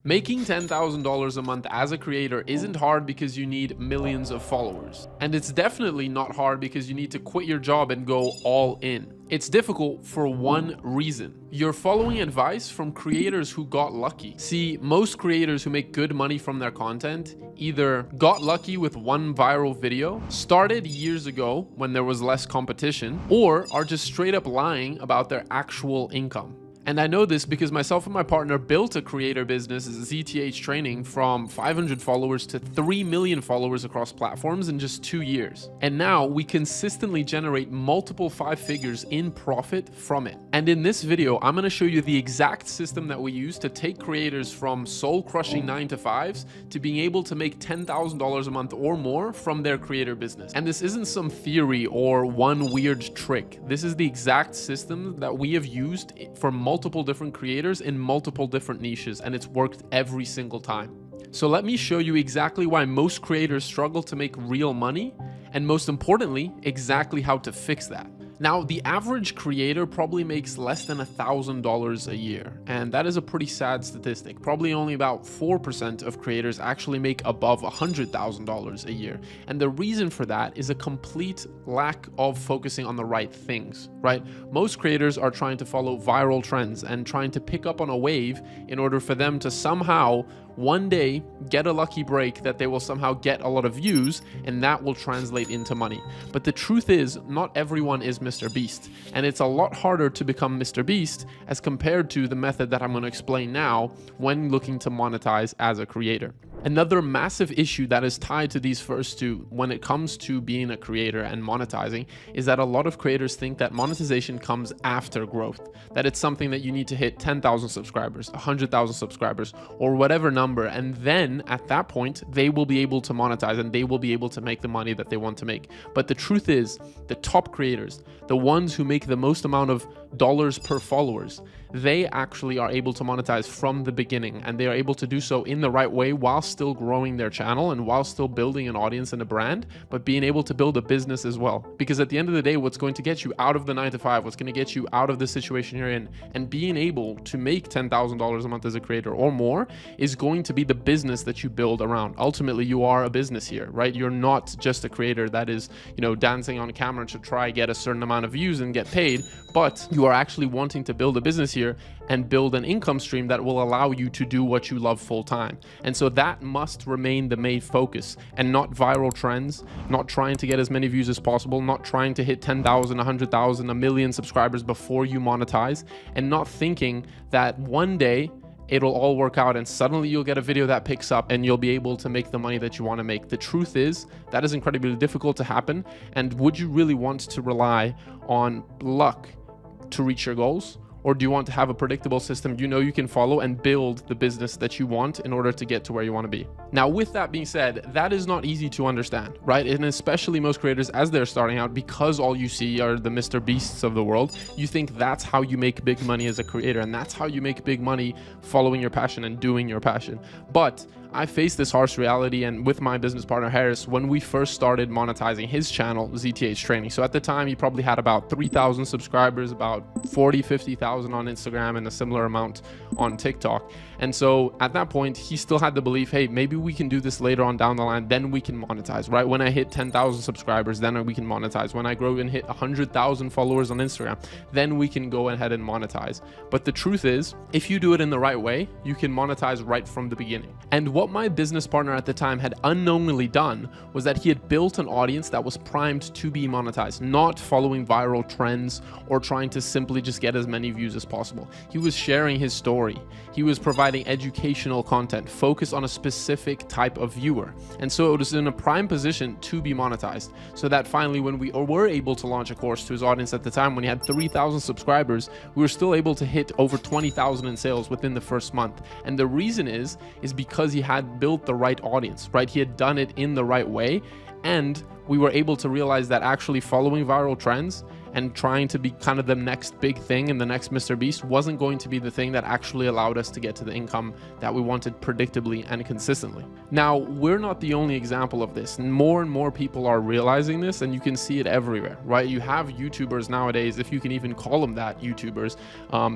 Making $10,000 a month as a creator isn't hard because you need millions of followers. And it's definitely not hard because you need to quit your job and go all in. It's difficult for one reason. You're following advice from creators who got lucky. See, most creators who make good money from their content either got lucky with one viral video, started years ago when there was less competition, or are just straight up lying about their actual income. And I know this because myself and my partner built a creator business, ZTH Training, from 500 followers to 3 million followers across platforms in just 2 years. And now we consistently generate multiple 5 figures in profit from it. And in this video, I'm going to show you the exact system that we use to take creators from soul-crushing 9-to-5s to being able to make $10,000 a month or more from their creator business. And this isn't some theory or one weird trick. This is the exact system that we have used for multiple different creators in multiple different niches, and it's worked every single time. So let me show you exactly why most creators struggle to make real money, and most importantly, exactly how to fix that. Now, the average creator probably makes less than $1,000 a year, and that is a pretty sad statistic. Probably only about 4% of creators actually make above $100,000 a year. And the reason for that is a complete lack of focusing on the right things, right? Most creators are trying to follow viral trends and trying to pick up on a wave in order for them to somehow one day get a lucky break that they will somehow get a lot of views, and that will translate into money. But the truth is, not everyone is Mr. Beast, and it's a lot harder to become Mr. Beast as compared to the method that I'm going to explain now when looking to monetize as a creator. Another massive issue that is tied to these first two when it comes to being a creator and monetizing is that a lot of creators think that monetization comes after growth, that it's something that you need to hit 10,000 subscribers, 100,000 subscribers, or whatever number, and then at that point they will be able to monetize and they will be able to make the money that they want to make. But the truth is, the top creators, the ones who make the most amount of dollars per followers, they actually are able to monetize from the beginning, and they are able to do so in the right way while still growing their channel and while still building an audience and a brand, but being able to build a business as well. Because at the end of the day, what's going to get you out of the 9-to-5, what's going to get you out of the situation you're in, and being able to make $10,000 a month as a creator or more is going to be the business that you build around. Ultimately, you are a business here, right? You're not just a creator that is, dancing on camera to try get a certain amount of views and get paid, but you are actually wanting to build a business here and build an income stream that will allow you to do what you love full time. And so that must remain the main focus, and not viral trends, not trying to get as many views as possible, not trying to hit 10,000, 100,000, 1 million subscribers before you monetize, and not thinking that one day it'll all work out and suddenly you'll get a video that picks up and you'll be able to make the money that you want to make. The truth is, that is incredibly difficult to happen. And would you really want to rely on luck to reach your goals? Or do you want to have a predictable system you can follow and build the business that you want in order to get to where you want to be? Now, with that being said, that is not easy to understand, right? And especially most creators as they're starting out, because all you see are the Mr. Beasts of the world, you think that's how you make big money as a creator, and that's how you make big money following your passion and doing your passion. But I faced this harsh reality, and with my business partner Harris, when we first started monetizing his channel, ZTH Training. So at the time, he probably had about 3,000 subscribers, about 40, 50,000 on Instagram, and a similar amount on TikTok. And so at that point, he still had the belief, hey, maybe we can do this later on down the line, then we can monetize, right? When I hit 10,000 subscribers, then we can monetize. When I grow and hit 100,000 followers on Instagram, then we can go ahead and monetize. But the truth is, if you do it in the right way, you can monetize right from the beginning. And what my business partner at the time had unknowingly done was that he had built an audience that was primed to be monetized, not following viral trends or trying to simply just get as many views as possible. He was sharing his story. He was providing educational content focused on a specific type of viewer. And so it was in a prime position to be monetized, so that finally when we were able to launch a course to his audience at the time, when he had 3,000 subscribers, we were still able to hit over 20,000 in sales within the first month. And the reason is because he had built the right audience, right? He had done it in the right way. And we were able to realize that actually following viral trends and trying to be kind of the next big thing and the next Mr. Beast wasn't going to be the thing that actually allowed us to get to the income that we wanted predictably and consistently. Now, we're not the only example of this. More and more people are realizing this, and you can see it everywhere, right? You have YouTubers nowadays, if you can even call them that, YouTubers,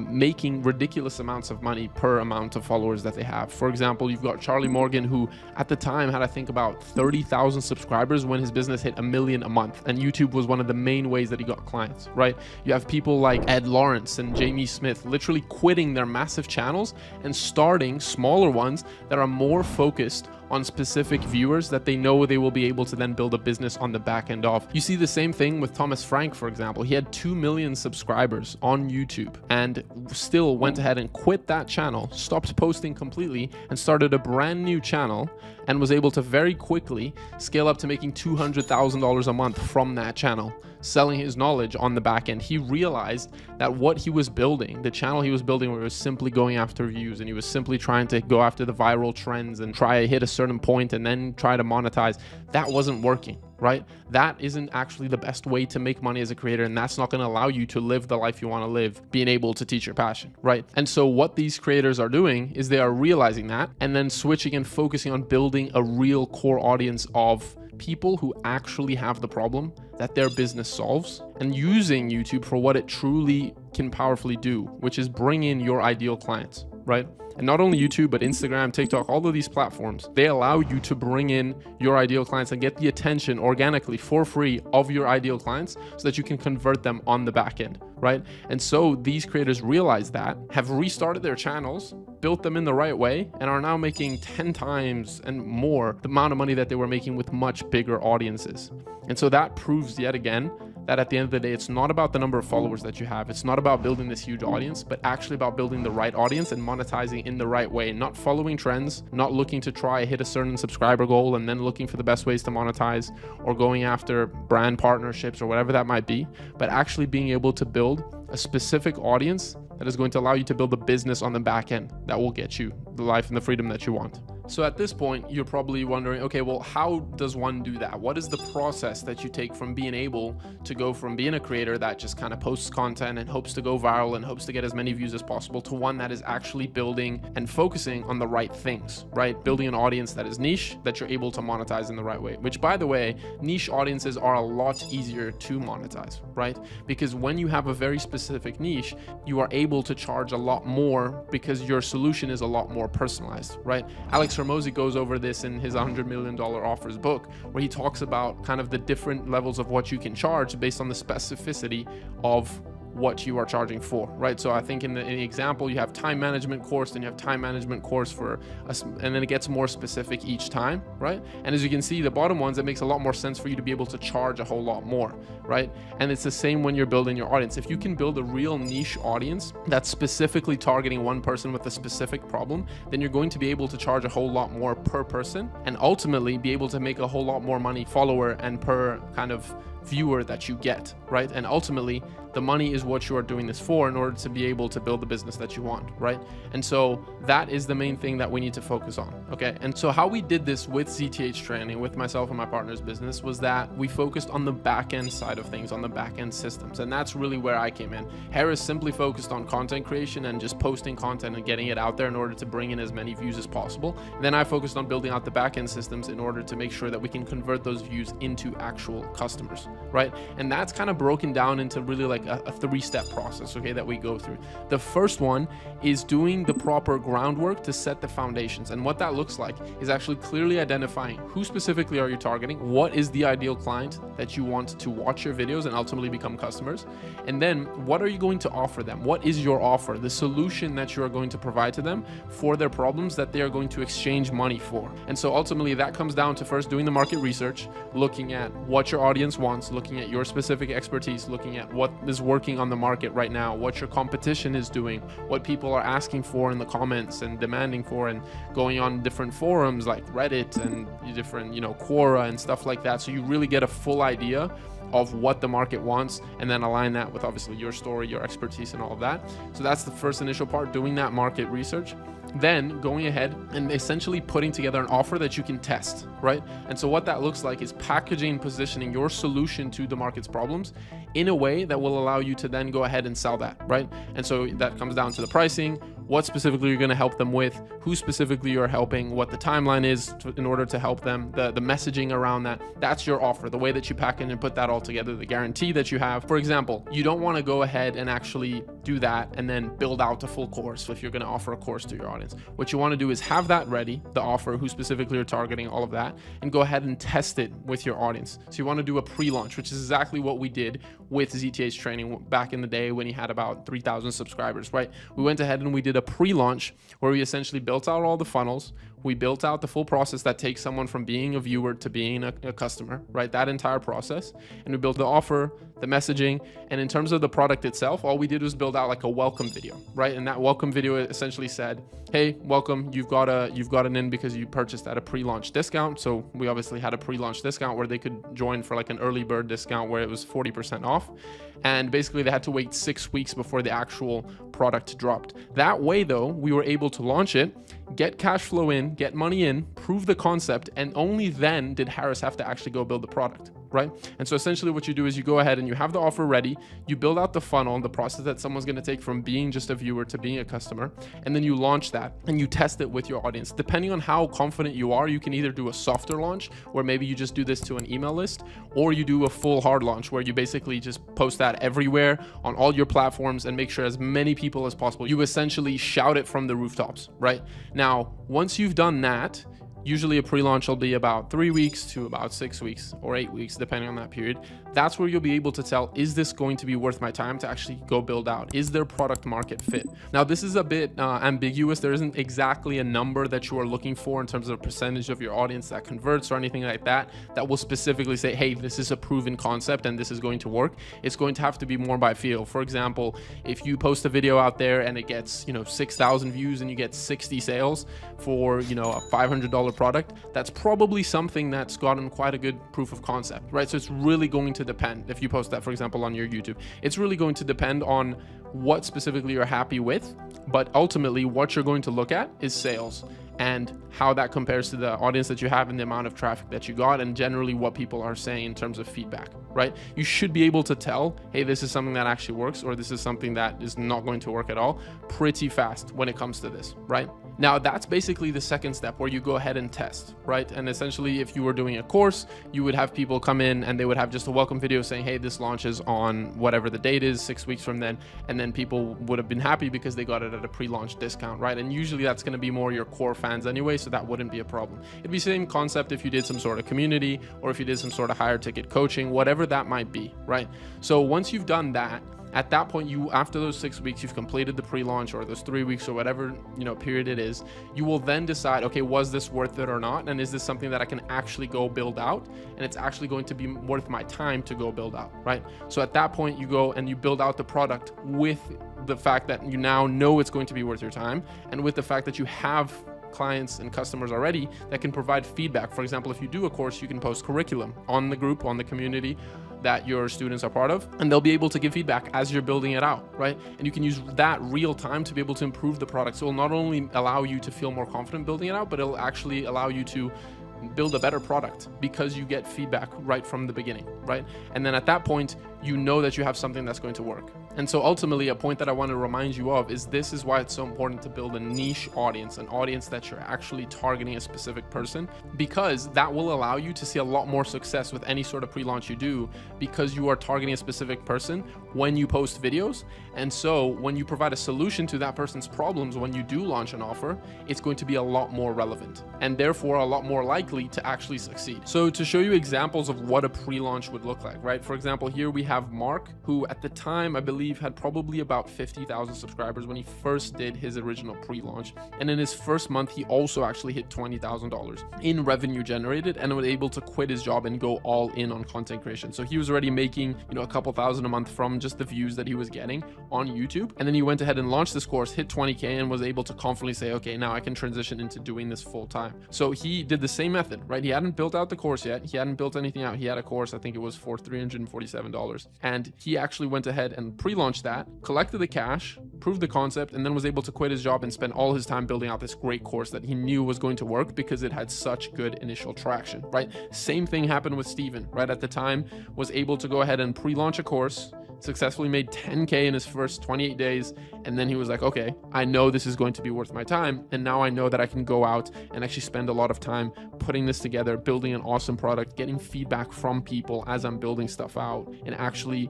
making ridiculous amounts of money per amount of followers that they have. For example, you've got Charlie Morgan, who at the time had, I think, about 30,000 subscribers when his business hit 1 million a month, and YouTube was one of the main ways that he got clients, right? You have people like Ed Lawrence and Jamie Smith literally quitting their massive channels and starting smaller ones that are more focused on specific viewers that they know they will be able to then build a business on the back end of. You see the same thing with Thomas Frank, for example. He had 2 million subscribers on YouTube and still went ahead and quit that channel, stopped posting completely, and started a brand new channel, and was able to very quickly scale up to making $200,000 a month from that channel, selling his knowledge on the back end. He realized that what he was building, the channel he was building, where he was simply going after views and he was simply trying to go after the viral trends and try to hit a certain point and then try to monetize, that wasn't working, right? That isn't actually the best way to make money as a creator, and that's not going to allow you to live the life you want to live, being able to teach your passion, right? And so what these creators are doing is they are realizing that and then switching and focusing on building a real core audience of people who actually have the problem that their business solves, and using YouTube for what it truly can powerfully do, which is bring in your ideal clients, right? And not only YouTube, but Instagram, TikTok, all of these platforms, they allow you to bring in your ideal clients and get the attention organically for free of your ideal clients so that you can convert them on the back end, right? And so these creators realize that, have restarted their channels, built them in the right way, and are now making 10 times and more the amount of money that they were making with much bigger audiences. And so that proves yet again that at the end of the day, it's not about the number of followers that you have. It's not about building this huge audience, but actually about building the right audience and monetizing in the right way, not following trends, not looking to try hit a certain subscriber goal and then looking for the best ways to monetize, or going after brand partnerships or whatever that might be, but actually being able to build a specific audience that is going to allow you to build a business on the back end that will get you the life and the freedom that you want. So at this point, you're probably wondering, okay, well, how does one do that? What is the process that you take from being able to go from being a creator that just kind of posts content and hopes to go viral and hopes to get as many views as possible to one that is actually building and focusing on the right things, right? Building an audience that is niche, that you're able to monetize in the right way, which, by the way, niche audiences are a lot easier to monetize, right? Because when you have a very specific niche, you are able to charge a lot more because your solution is a lot more personalized, right? Alex Hormozi goes over this in his $100 million offers book, where he talks about kind of the different levels of what you can charge based on the specificity of what you are charging for, right? So I think in the example, you have time management course, then you have time management course for us, and then it gets more specific each time, right? And as you can see, the bottom ones, it makes a lot more sense for you to be able to charge a whole lot more, right? And it's the same when you're building your audience. If you can build a real niche audience that's specifically targeting one person with a specific problem, then you're going to be able to charge a whole lot more per person, and ultimately be able to make a whole lot more money follower and per kind of viewer that you get, right? And ultimately, the money is what you are doing this for in order to be able to build the business that you want, right? And so that is the main thing that we need to focus on, okay? And so how we did this with ZTH Training, with myself and my partner's business, was that we focused on the back end side of things, on the back end systems. And that's really where I came in. Harris simply focused on content creation and just posting content and getting it out there in order to bring in as many views as possible. And then I focused on building out the back end systems in order to make sure that we can convert those views into actual customers, right? And that's kind of broken down into really like a 3-step process, okay, that we go through. The first one is doing the proper groundwork to set the foundations. And what that looks like is actually clearly identifying who specifically are you targeting, what is the ideal client that you want to watch your videos and ultimately become customers, and then what are you going to offer them? What is your offer, the solution that you are going to provide to them for their problems that they are going to exchange money for? And so ultimately that comes down to first doing the market research, looking at what your audience wants, looking at your specific expertise, looking at what is working on the market right now, what your competition is doing, what people are asking for in the comments and demanding for, and going on different forums like Reddit and different, Quora and stuff like that. So you really get a full idea of what the market wants, and then align that with obviously your story, your expertise, and all of that. So that's the first initial part, doing that market research. then going ahead and essentially putting together an offer that you can test, right? And so what that looks like is packaging and positioning your solution to the market's problems in a way that will allow you to then go ahead and sell that, right? And so that comes down to the pricing, what specifically you're going to help them with, who specifically you're helping, what the timeline is in order to help them, the messaging around that. That's your offer, the way that you package and put that all together, the guarantee that you have. For example, you don't want to go ahead and actually do that and then build out a full course if you're going to offer a course to your audience. What you want to do is have that ready, the offer, who specifically you're targeting, all of that, and go ahead and test it with your audience. So you want to do a pre-launch, which is exactly what we did with ZTH training back in the day when he had about 3,000 subscribers, right? We went ahead and we did a pre-launch where we essentially built out all the funnels. We built out the full process that takes someone from being a viewer to being a customer, right? That entire process. And we built the offer, the messaging, and in terms of the product itself, all we did was build out like a welcome video, right? And that welcome video essentially said, hey, welcome, you've got an in because you purchased at a pre-launch discount. So we obviously had a pre-launch discount where they could join for like an early bird discount where it was 40% off. And basically they had to wait 6 weeks before the actual product dropped. That way though, we were able to launch it, get cash flow in, get money in, prove the concept, and only then did Harris have to actually go build the product, right? And so essentially what you do is you go ahead and you have the offer ready, you build out the funnel, the process that someone's going to take from being just a viewer to being a customer, and then you launch that and you test it with your audience. Depending on how confident you are, you can either do a softer launch where maybe you just do this to an email list, or you do a full hard launch where you basically just post that everywhere on all your platforms and make sure as many people as possible. You essentially shout it from the rooftops, right? Now, once you've done that, usually a pre-launch will be about 3 weeks to about 6 weeks or 8 weeks, depending on that period. That's where you'll be able to tell, is this going to be worth my time to actually go build out? Is there product market fit? Now, this is a bit ambiguous. There isn't exactly a number that you are looking for in terms of a percentage of your audience that converts or anything like that, that will specifically say, hey, this is a proven concept and this is going to work. It's going to have to be more by feel. For example, if you post a video out there and it gets, 6,000 views and you get 60 sales for, a $500 product, that's probably something that's gotten quite a good proof of concept, right? So it's really going to depend. If you post that, for example, on your YouTube, it's really going to depend on what specifically you're happy with, but ultimately what you're going to look at is sales and how that compares to the audience that you have and the amount of traffic that you got, and generally what people are saying in terms of feedback, right? You should be able to tell, hey, this is something that actually works, or this is something that is not going to work at all, pretty fast when it comes to this, right? Now, that's basically the second step where you go ahead and test, right? And essentially, if you were doing a course, you would have people come in and they would have just a welcome video saying, hey, this launches on whatever the date is, 6 weeks from then. And then people would have been happy because they got it at a pre-launch discount, right? And usually that's going to be more your core fans anyway, so that wouldn't be a problem. It'd be the same concept if you did some sort of community or if you did some sort of higher ticket coaching, whatever that might be, right? So once you've done that, at that point, after those 6 weeks, you've completed the pre-launch, or those 3 weeks, or whatever period it is, you will then decide, okay, was this worth it or not? And is this something that I can actually go build out? And it's actually going to be worth my time to go build out, right? So at that point, you go and you build out the product with the fact that you now know it's going to be worth your time, and with the fact that you have clients and customers already that can provide feedback. For example, if you do a course, you can post curriculum on the group, on the community that your students are part of, and they'll be able to give feedback as you're building it out, right? And you can use that real time to be able to improve the product. So it'll not only allow you to feel more confident building it out, but it'll actually allow you to build a better product because you get feedback right from the beginning, right? And then at that point, you know that you have something that's going to work. And so ultimately, a point that I want to remind you of is this is why it's so important to build a niche audience, an audience that you're actually targeting a specific person, because that will allow you to see a lot more success with any sort of pre-launch you do, because you are targeting a specific person when you post videos. And so when you provide a solution to that person's problems, when you do launch an offer, it's going to be a lot more relevant and therefore a lot more likely to actually succeed. So to show you examples of what a pre-launch would look like, right? For example, here we have Mark, who at the time, I believe, had probably about 50,000 subscribers when he first did his original pre-launch. And in his first month, he also actually hit $20,000 in revenue generated and was able to quit his job and go all in on content creation. So he was already making, a couple thousand a month from just the views that he was getting on YouTube. And then he went ahead and launched this course, hit 20K, and was able to confidently say, okay, now I can transition into doing this full time. So he did the same method, right? He hadn't built out the course yet. He hadn't built anything out. He had a course, I think it was for $347. followers. And he actually went ahead and pre-launched that, collected the cash, proved the concept, and then was able to quit his job and spend all his time building out this great course that he knew was going to work because it had such good initial traction, right? Same thing happened with Steven, right? At the time, was able to go ahead and pre-launch a course, successfully made 10K in his first 28 days. And then he was like, okay, I know this is going to be worth my time. And now I know that I can go out and actually spend a lot of time putting this together, building an awesome product, getting feedback from people as I'm building stuff out, and actually,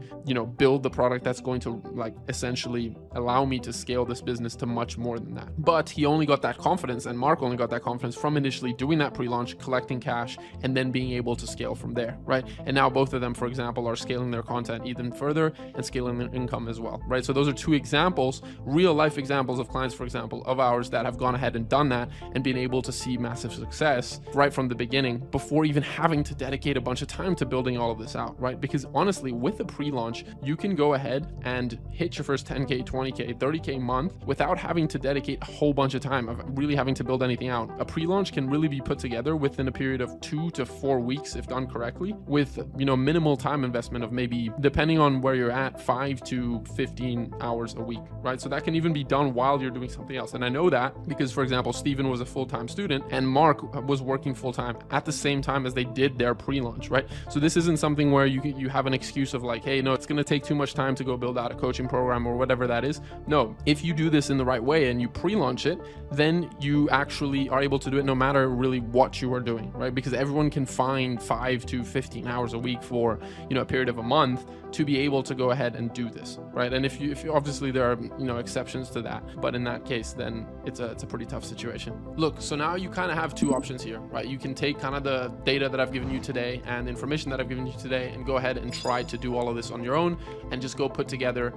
build the product that's going to like essentially allow me to scale this business to much more than that. But he only got that confidence, and Mark only got that confidence from initially doing that pre-launch, collecting cash, and then being able to scale from there, right? And now both of them, for example, are scaling their content even further and scaling their income as well, right? So those are two examples, real life examples of clients, for example, of ours that have gone ahead and done that and been able to see massive success right from the beginning before even having to dedicate a bunch of time to building all of this out, right? Because honestly, with a pre-launch, you can go ahead and hit your first 10K, 20K, 30K month without having to dedicate a whole bunch of time of really having to build anything out. A pre-launch can really be put together within a period of 2 to 4 weeks if done correctly, with minimal time investment of maybe, depending on where you're at, 5 to 15 hours a week, right? So that can even be done while you're doing something else. And I know that because, for example, Steven was a full-time student and Mark was working full-time at the same time as they did their pre-launch, right? So this isn't something where you have an excuse of like, hey, no, it's going to take too much time to go build out a coaching program or whatever that is. No, if you do this in the right way and you pre-launch it, then you actually are able to do it no matter really what you are doing, right? Because everyone can find 5 to 15 hours a week for, a period of a month to be able to go ahead and do this, right? And if you obviously there are exceptions to that, but in that case, then it's a pretty tough situation. Look, so now you kind of have two options here, right? You can take kind of the data that I've given you today and the information that I've given you today and go ahead and try to do all of this on your own and just go put together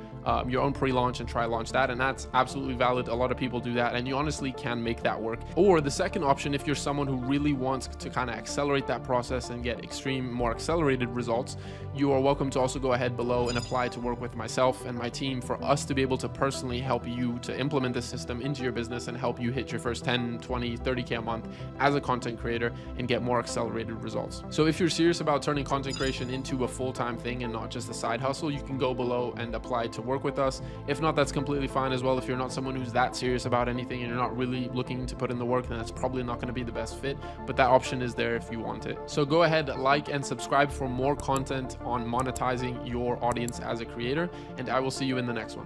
your own pre-launch and try launch that. And that's absolutely valid. A lot of people do that, and you honestly can make that work. Or the second option, if you're someone who really wants to kind of accelerate that process and get more accelerated results, you are welcome to also go ahead below and apply to work with myself and my team for us to be able to personally help you to implement this system into your business and help you hit your first 10, 20, 30K a month as a content creator and get more accelerated results. So if you're serious about turning content creation into a full-time thing and not just a side hustle, you can go below and apply to work with us. If not, that's completely fine as well. If you're not someone who's that serious about anything and you're not really looking to put in the work, then that's probably not going to be the best fit, but that option is there if you want it. So go ahead, like and subscribe for more content on monetizing your audience as a creator, and I will see you in the next one.